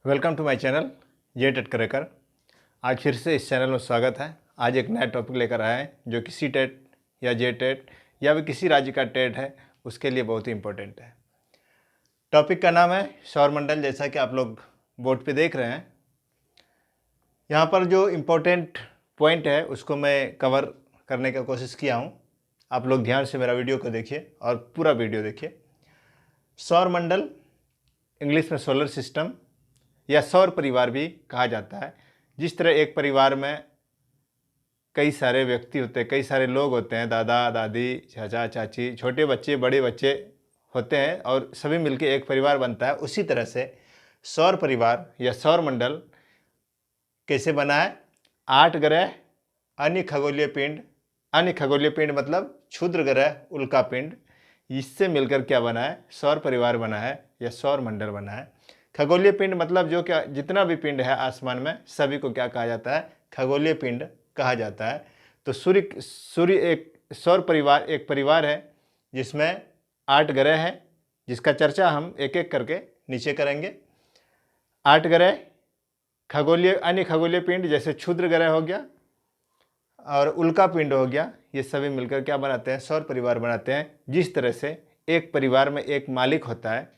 Welcome to my channel जे टेट करेकर। आज फिर से इस चैनल में स्वागत है। आज एक नया टॉपिक लेकर आए हैं जो कि सी टेट या जे टेट या भी किसी राज्य का टेट है उसके लिए बहुत ही इम्पोर्टेंट है। टॉपिक का नाम है सौरमंडल। जैसा कि आप लोग बोर्ड पे देख रहे हैं, यहाँ पर जो इम्पोर्टेंट पॉइंट है उसको मैं कवर करने की कोशिश किया हूँ। आप लोग ध्यान से मेरा वीडियो को देखिए और पूरा वीडियो देखिए। सौरमंडल, इंग्लिश में सोलर सिस्टम या सौर परिवार भी कहा जाता है। जिस तरह एक परिवार में कई सारे व्यक्ति होते हैं, कई सारे लोग होते हैं, दादा दादी, चाचा चाची, छोटे बच्चे, बड़े बच्चे होते हैं और सभी मिलकर एक परिवार बनता है। उसी तरह से सौर परिवार या सौर मंडल कैसे बना है? 8 ग्रह, अन्य खगोलीय पिंड मतलब क्षुद्र ग्रह, उल्का पिंड, इससे मिलकर क्या बना है? सौर परिवार बना है या सौर मंडल बना है। खगोलीय पिंड मतलब जो क्या जितना भी पिंड है आसमान में सभी को क्या कहा जाता है? खगोलीय पिंड कहा जाता है। तो सूर्य एक सौर परिवार एक परिवार है जिसमें 8 ग्रह हैं, जिसका चर्चा हम एक एक करके नीचे करेंगे। 8 ग्रह, अन्य खगोलीय पिंड जैसे क्षुद्र ग्रह हो गया और उल्का पिंड हो गया, ये सभी मिलकर क्या बनाते हैं? सौर परिवार बनाते हैं। जिस तरह से एक परिवार में एक मालिक होता है,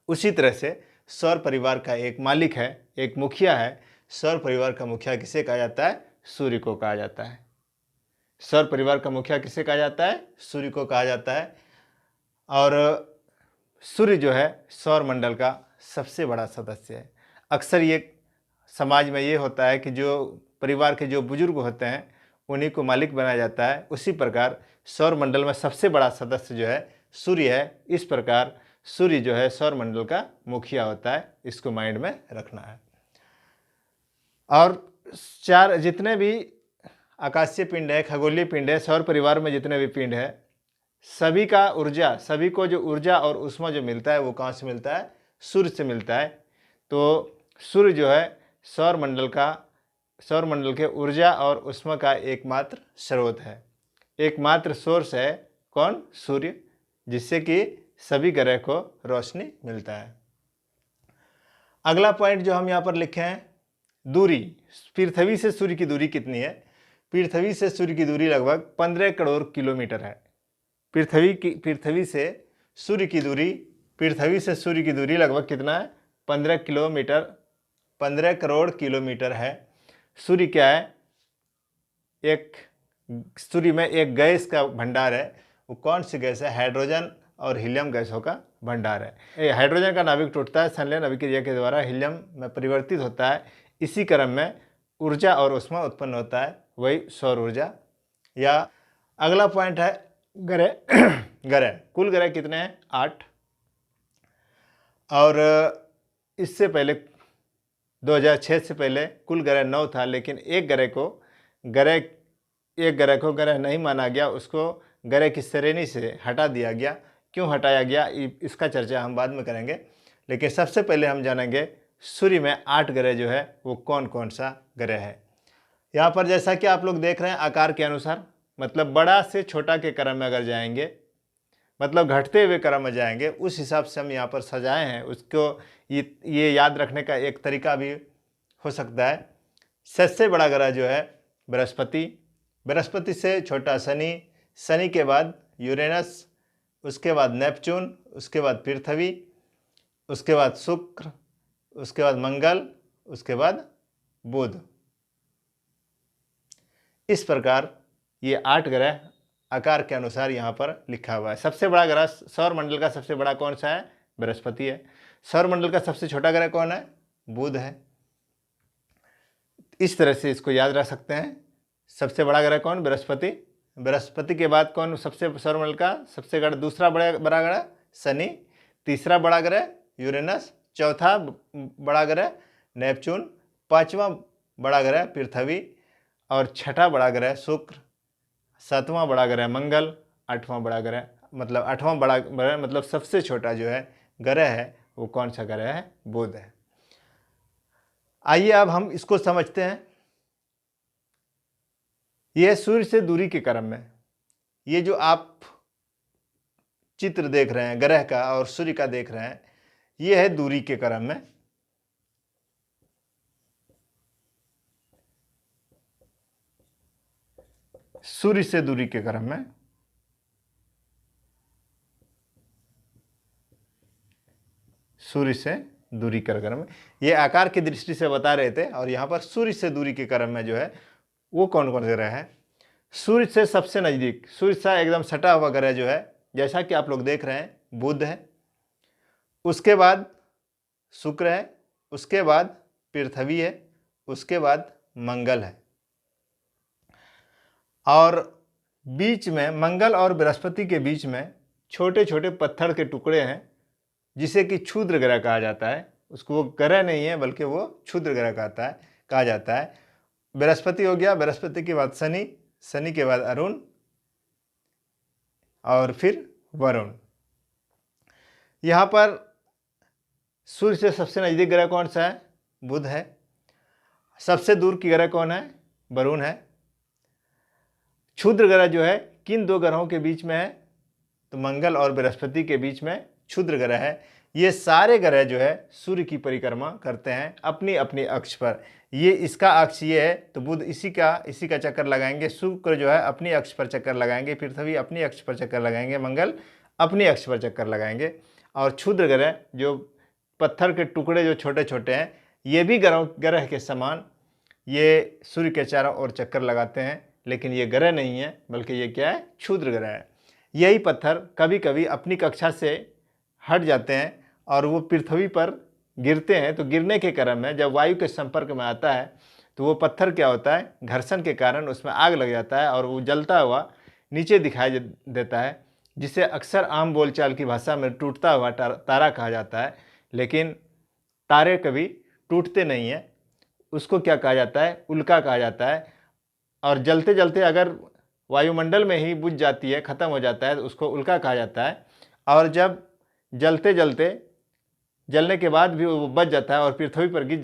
उसी तरह से सौर परिवार का एक मालिक है, एक मुखिया है। सौर परिवार का मुखिया किसे कहा जाता है? सूर्य को कहा जाता है। सौर परिवार का मुखिया किसे कहा जाता है? सूर्य को कहा जाता है। और सूर्य जो है सौर मंडल का सबसे बड़ा सदस्य है। अक्सर ये समाज में ये होता है कि जो परिवार के जो बुजुर्ग होते हैं उन्हीं को मालिक बनाया जाता है। उसी प्रकार सौर मंडल में सबसे बड़ा सदस्य जो है सूर्य है। इस प्रकार सूर्य जो है सौर मंडल का मुखिया होता है। इसको माइंड में रखना है। और जितने भी आकाशीय पिंड है, खगोलीय पिंड है, सौर परिवार में जितने भी पिंड है, सभी को जो ऊर्जा और ऊष्मा जो मिलता है वो कहाँ से मिलता है? सूर्य से मिलता है। तो सूर्य जो है सौर मंडल के ऊर्जा और ऊष्मा का एकमात्र स्रोत है, एकमात्र सोर्स है। कौन? सूर्य, जिससे कि सभी ग्रह को रोशनी मिलता है। अगला पॉइंट जो हम यहाँ पर लिखे हैं, दूरी। पृथ्वी से सूर्य की दूरी कितनी है? पृथ्वी से सूर्य की दूरी लगभग 15 करोड़ किलोमीटर है। पृथ्वी से सूर्य की दूरी लगभग कितना है? 15 करोड़ किलोमीटर है। सूर्य क्या है? सूर्य में एक गैस का भंडार है। वो कौन सी गैस है? हाइड्रोजन और हीलियम गैसों का भंडार है। हाइड्रोजन का नाभिक टूटता है, संलयन अभिक्रिया के द्वारा हीलियम में परिवर्तित होता है। इसी क्रम में ऊर्जा और ऊष्मा उत्पन्न होता है, वही सौर ऊर्जा। या अगला पॉइंट है ग्रह। कुल ग्रह कितने हैं? 8। और इससे पहले 2006 से पहले कुल ग्रह 9 था, लेकिन एक ग्रह को ग्रह नहीं माना गया, उसको ग्रह की श्रेणी से हटा दिया गया। क्यों हटाया गया इसका चर्चा हम बाद में करेंगे। लेकिन सबसे पहले हम जानेंगे सूर्य में 8 ग्रह जो है वो कौन कौन सा ग्रह है। यहाँ पर जैसा कि आप लोग देख रहे हैं आकार के अनुसार, मतलब बड़ा से छोटा के क्रम में अगर जाएंगे, मतलब घटते हुए क्रम में जाएंगे, उस हिसाब से हम यहाँ पर सजाए हैं। उसको ये याद रखने का एक तरीका भी हो सकता है। सबसे बड़ा ग्रह जो है बृहस्पति से छोटा शनि के बाद यूरेनस, उसके बाद नेपच्यून, उसके बाद पृथ्वी, उसके बाद शुक्र, उसके बाद मंगल, उसके बाद बुध। इस प्रकार ये 8 ग्रह आकार के अनुसार यहाँ पर लिखा हुआ है। सबसे बड़ा ग्रह सौर मंडल का सबसे बड़ा कौन सा है? बृहस्पति है। सौर मंडल का सबसे छोटा ग्रह कौन है? बुध है। इस तरह से इसको याद रख सकते हैं। सबसे बड़ा ग्रह कौन? बृहस्पति के बाद कौन सबसे सौरमंडल का सबसे दूसरा बड़ा ग्रह? शनि। तीसरा बड़ा ग्रह यूरेनस। चौथा बड़ा ग्रह नेपच्यून। पांचवा बड़ा ग्रह पृथ्वी। और छठा बड़ा ग्रह शुक्र। सातवां बड़ा ग्रह मंगल। आठवां बड़ा ग्रह मतलब सबसे छोटा जो है ग्रह है वो कौन सा ग्रह है? बुध है। आइए अब हम इसको समझते हैं। यह सूर्य से दूरी के क्रम में, ये जो आप चित्र देख रहे हैं ग्रह का और सूर्य का देख रहे हैं, ये है दूरी के क्रम में। सूर्य से दूरी के क्रम में, सूर्य से दूरी के क्रम में, ये आकार की दृष्टि से बता रहे थे। और यहाँ पर सूर्य से दूरी के क्रम में जो है वो कौन कौन से ग्रह है। सूर्य से सबसे नज़दीक, सूर्य से एकदम सटा हुआ ग्रह जो है, जैसा कि आप लोग देख रहे हैं, बुध है, उसके बाद शुक्र है, उसके बाद पृथ्वी है, उसके बाद मंगल है। और बीच में मंगल और बृहस्पति के बीच में छोटे छोटे पत्थर के टुकड़े हैं, जिसे कि क्षुद्र ग्रह कहा जाता है। उसको वो ग्रह नहीं है बल्कि वो क्षुद्र ग्रह कहा जाता है। बृहस्पति हो गया, बृहस्पति के बाद शनि, शनि के बाद अरुण और फिर वरुण। यहाँ पर सूर्य से सबसे नज़दीक ग्रह कौन सा है? बुध है। सबसे दूर की ग्रह कौन है? वरुण है। क्षुद्र ग्रह जो है किन दो ग्रहों के बीच में है? तो मंगल और बृहस्पति के बीच में क्षुद्र ग्रह है। ये सारे ग्रह जो है सूर्य की परिक्रमा करते हैं अपनी अपनी अक्ष पर। ये इसका अक्ष ये है तो बुध इसी का चक्कर लगाएंगे, शुक्र जो है अपनी अक्ष पर चक्कर लगाएंगे, पृथ्वी अपनी अक्ष पर चक्कर लगाएंगे, मंगल अपनी अक्ष पर चक्कर लगाएंगे। और क्षुद्र ग्रह जो पत्थर के टुकड़े जो छोटे छोटे हैं, ये भी ग्रह के समान ये सूर्य के चारों ओर चक्कर लगाते हैं, लेकिन ये ग्रह नहीं है बल्कि ये क्या है? क्षुद्र ग्रह है। यही पत्थर कभी कभी अपनी कक्षा से हट जाते हैं और वो पृथ्वी पर गिरते हैं। तो गिरने के क्रम में जब वायु के संपर्क में आता है तो वो पत्थर क्या होता है? घर्षण के कारण उसमें आग लग जाता है और वो जलता हुआ नीचे दिखाई देता है, जिसे अक्सर आम बोलचाल की भाषा में टूटता हुआ तारा कहा जाता है। लेकिन तारे कभी टूटते नहीं हैं, उसको क्या कहा जाता है? उल्का कहा जाता है। और जलते जलते अगर वायुमंडल में ही बुझ जाती है, ख़त्म हो जाता है, तो उसको उल्का कहा जाता है। और जब जलते जलते जलने के बाद भी वो बच जाता है और पृथ्वी पर गिर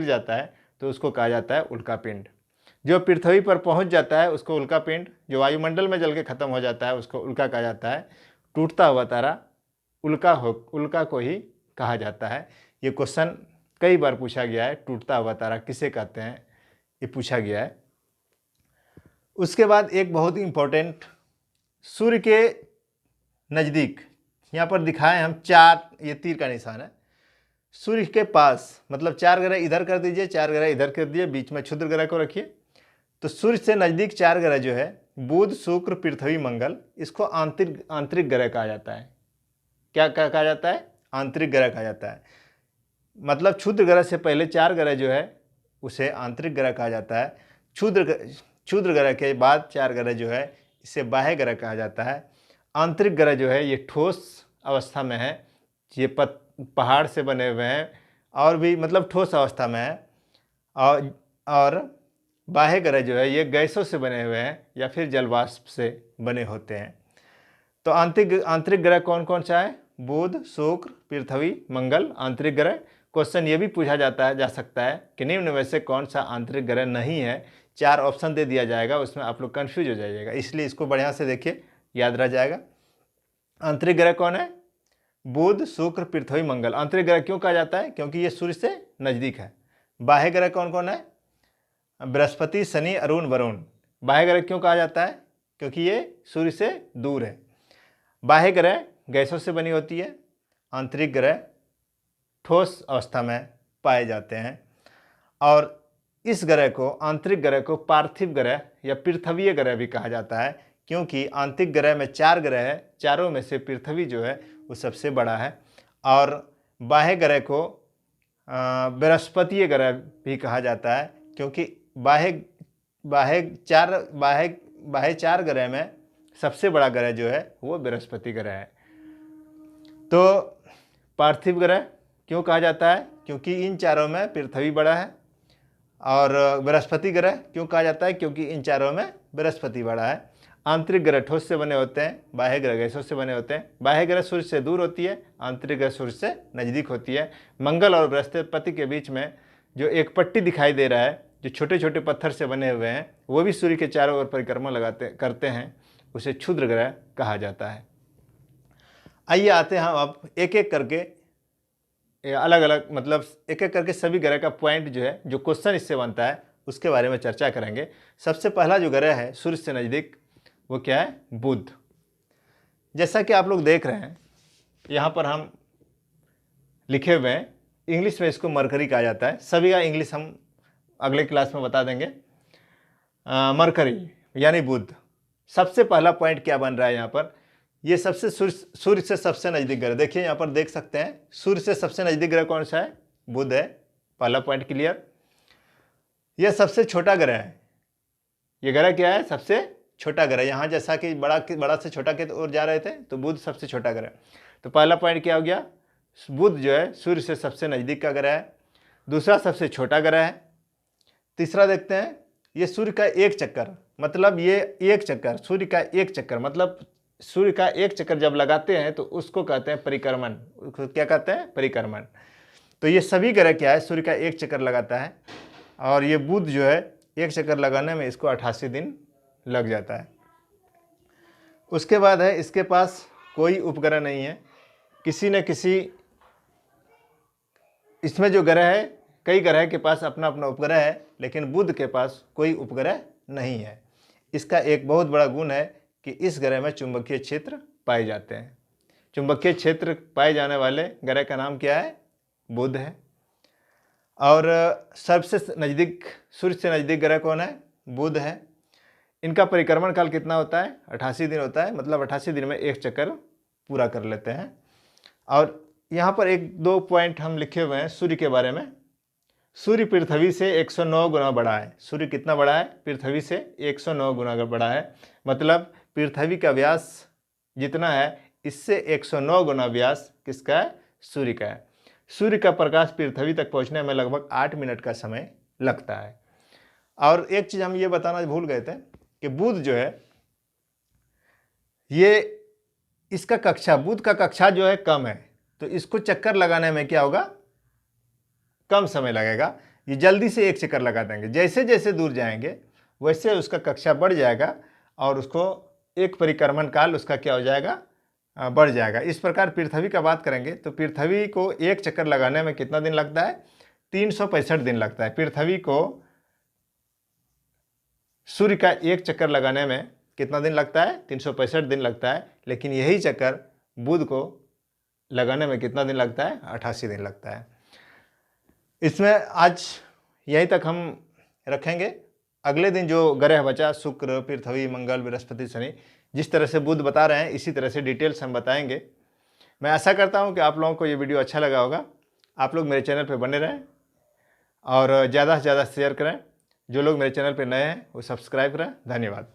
जाता है तो उसको कहा जाता है उल्का पिंड। जो पृथ्वी पर पहुंच जाता है उसको उल्का पिंड, जो वायुमंडल में जल के ख़त्म हो जाता है उसको उल्का कहा जाता है। टूटता हुआ तारा उल्का को ही कहा जाता है। ये क्वेश्चन कई बार पूछा गया है, टूटता हुआ तारा किसे कहते हैं, ये पूछा गया है। उसके बाद एक बहुत ही इम्पोर्टेंट, सूर्य के नज़दीक यहाँ पर दिखाएं हम चार, ये तीर का निशान है। सूर्य के पास मतलब चार ग्रह इधर कर दीजिए, चार ग्रह इधर कर दीजिए, बीच में क्षुद्र ग्रह को रखिए। तो सूर्य से नज़दीक चार ग्रह जो है बुध, शुक्र, पृथ्वी, मंगल, इसको आंतरिक ग्रह कहा जाता है। क्या कहा जाता है? आंतरिक ग्रह कहा जाता है। मतलब क्षुद्र ग्रह से पहले चार ग्रह जो है उसे आंतरिक ग्रह कहा जाता है। क्षुद्र ग्रह के बाद चार ग्रह जो है इसे बाह्य ग्रह कहा जाता है। आंतरिक ग्रह जो है ये ठोस अवस्था में है, ये पहाड़ से बने हुए हैं और भी मतलब ठोस अवस्था में है। और बाह्य ग्रह जो है ये गैसों से बने हुए हैं या फिर जलवाष्प से बने होते हैं। तो आंतरिक ग्रह कौन कौन सा है? बुध, शुक्र, पृथ्वी, मंगल आंतरिक ग्रह। क्वेश्चन ये भी पूछा जा सकता है कि निम्न में से कौन सा आंतरिक ग्रह नहीं है। चार ऑप्शन दे दिया जाएगा, उसमें आप लोग कन्फ्यूज हो जाइएगा, इसलिए इसको बढ़िया से देखिए, याद रह जाएगा। आंतरिक ग्रह कौन है? बुध, शुक्र, पृथ्वी, मंगल। आंतरिक ग्रह क्यों कहा जाता है? क्योंकि ये सूर्य से नज़दीक है। बाह्य ग्रह कौन कौन है? बृहस्पति, शनि, अरुण, वरुण। बाह्य ग्रह क्यों कहा जाता है? क्योंकि ये सूर्य से दूर है। बाह्य ग्रह गैसों से बनी होती है, आंतरिक ग्रह ठोस अवस्था में पाए जाते हैं। और इस ग्रह को, आंतरिक ग्रह को पार्थिव ग्रह या पृथ्वीय ग्रह भी कहा जाता है, क्योंकि आंतरिक ग्रह में चार ग्रह है, चारों में से पृथ्वी जो है वो सबसे बड़ा है। और बाह्य ग्रह को बृहस्पतीय ग्रह भी कहा जाता है, क्योंकि बाह्य चार ग्रह में सबसे बड़ा ग्रह जो है वो बृहस्पति ग्रह है। तो पार्थिव ग्रह क्यों कहा जाता है? क्योंकि इन चारों में पृथ्वी बड़ा है। और बृहस्पति ग्रह क्यों कहा जाता है? क्योंकि इन चारों में बृहस्पति बड़ा है। आंतरिक ग्रह ठोस से बने होते हैं, बाह्य ग्रह गैसों से बने होते हैं। बाह्य ग्रह सूर्य से दूर होती है, आंतरिक ग्रह सूर्य से नज़दीक होती है। मंगल और बृहस्पति के बीच में जो एक पट्टी दिखाई दे रहा है, जो छोटे छोटे पत्थर से बने हुए हैं, वो भी सूर्य के चारों ओर परिक्रमा करते हैं, उसे क्षुद्र ग्रह कहा जाता है। आइए आते हैं हम अब एक एक करके अलग अलग, मतलब एक एक करके सभी ग्रह का पॉइंट जो है, जो क्वेश्चन इससे बनता है उसके बारे में चर्चा करेंगे। सबसे पहला जो ग्रह है सूर्य से नज़दीक वो क्या है? बुध। जैसा कि आप लोग देख रहे हैं यहाँ पर हम लिखे हुए हैं, इंग्लिश में इसको मरकरी कहा जाता है। सभी का इंग्लिश हम अगले क्लास में बता देंगे। मरकरी यानी बुध। सबसे पहला पॉइंट क्या बन रहा है यहाँ पर? ये सबसे सूर्य से सबसे नज़दीक ग्रह, देखिए यहाँ पर देख सकते हैं सूर्य से सबसे नज़दीक ग्रह कौन सा है? बुध है। पहला पॉइंट क्लियर। यह सबसे छोटा ग्रह है। ये ग्रह क्या है? सबसे छोटा ग्रह। यहाँ जैसा कि बड़ा से छोटा की ओर जा रहे थे, तो बुध सबसे छोटा ग्रह। तो पहला पॉइंट क्या हो गया? बुध जो है सूर्य से सबसे नज़दीक का ग्रह है। दूसरा सबसे छोटा ग्रह है। तीसरा देखते हैं, ये सूर्य का एक चक्कर, मतलब ये एक चक्कर, सूर्य का एक चक्कर मतलब सूर्य का एक चक्कर जब लगाते हैं तो उसको कहते हैं परिक्रमण। क्या कहते हैं? परिक्रमण। तो ये सभी ग्रह क्या है? सूर्य का एक चक्कर लगाता है। और ये बुध जो है एक चक्कर लगाने में इसको 88 दिन लग जाता है। उसके बाद है इसके पास कोई उपग्रह नहीं है। किसी न किसी इसमें जो ग्रह है, कई ग्रह के पास अपना अपना उपग्रह है, लेकिन बुध के पास कोई उपग्रह नहीं है। इसका एक बहुत बड़ा गुण है कि इस ग्रह में चुंबकीय क्षेत्र पाए जाते हैं। चुंबकीय क्षेत्र पाए जाने वाले ग्रह का नाम क्या है? बुध है। और सबसे नज़दीक, सूर्य से नज़दीक ग्रह कौन है? बुध है। इनका परिक्रमण काल कितना होता है? 88 दिन होता है, मतलब 88 दिन में एक चक्कर पूरा कर लेते हैं। और यहाँ पर एक दो पॉइंट हम लिखे हुए हैं सूर्य के बारे में। सूर्य पृथ्वी से 109 गुना बड़ा है। सूर्य कितना बड़ा है? पृथ्वी से 109 गुना बड़ा है। मतलब पृथ्वी का व्यास जितना है, इससे 109 गुना व्यास किसका है? सूर्य का है। सूर्य का प्रकाश पृथ्वी तक पहुंचने में लगभग 8 मिनट का समय लगता है। और एक चीज़ हम ये बताना भूल गए थे कि बुध जो है, ये इसका कक्षा, बुध का कक्षा जो है कम है, तो इसको चक्कर लगाने में क्या होगा? कम समय लगेगा। ये जल्दी से एक चक्कर लगा देंगे। जैसे जैसे दूर जाएंगे वैसे उसका कक्षा बढ़ जाएगा और उसको एक परिक्रमण काल उसका क्या हो जाएगा? बढ़ जाएगा। इस प्रकार पृथ्वी का बात करेंगे तो पृथ्वी को एक चक्कर लगाने में कितना दिन लगता है? 365 दिन लगता है। पृथ्वी को सूर्य का एक चक्कर लगाने में कितना दिन लगता है? 365 दिन लगता है। लेकिन यही चक्कर बुध को लगाने में कितना दिन लगता है? 88 दिन लगता है। इसमें आज यहीं तक हम रखेंगे। अगले दिन जो ग्रह बचा, शुक्र, पृथ्वी, मंगल, बृहस्पति, शनि, जिस तरह से बुध बता रहे हैं इसी तरह से डिटेल्स हम बताएंगे। मैं आशा करता हूं कि आप लोगों को ये वीडियो अच्छा लगा होगा। आप लोग मेरे चैनल पर बने रहें और ज़्यादा से ज़्यादा शेयर करें। जो लोग मेरे चैनल पर नए हैं वो सब्सक्राइब करें। धन्यवाद।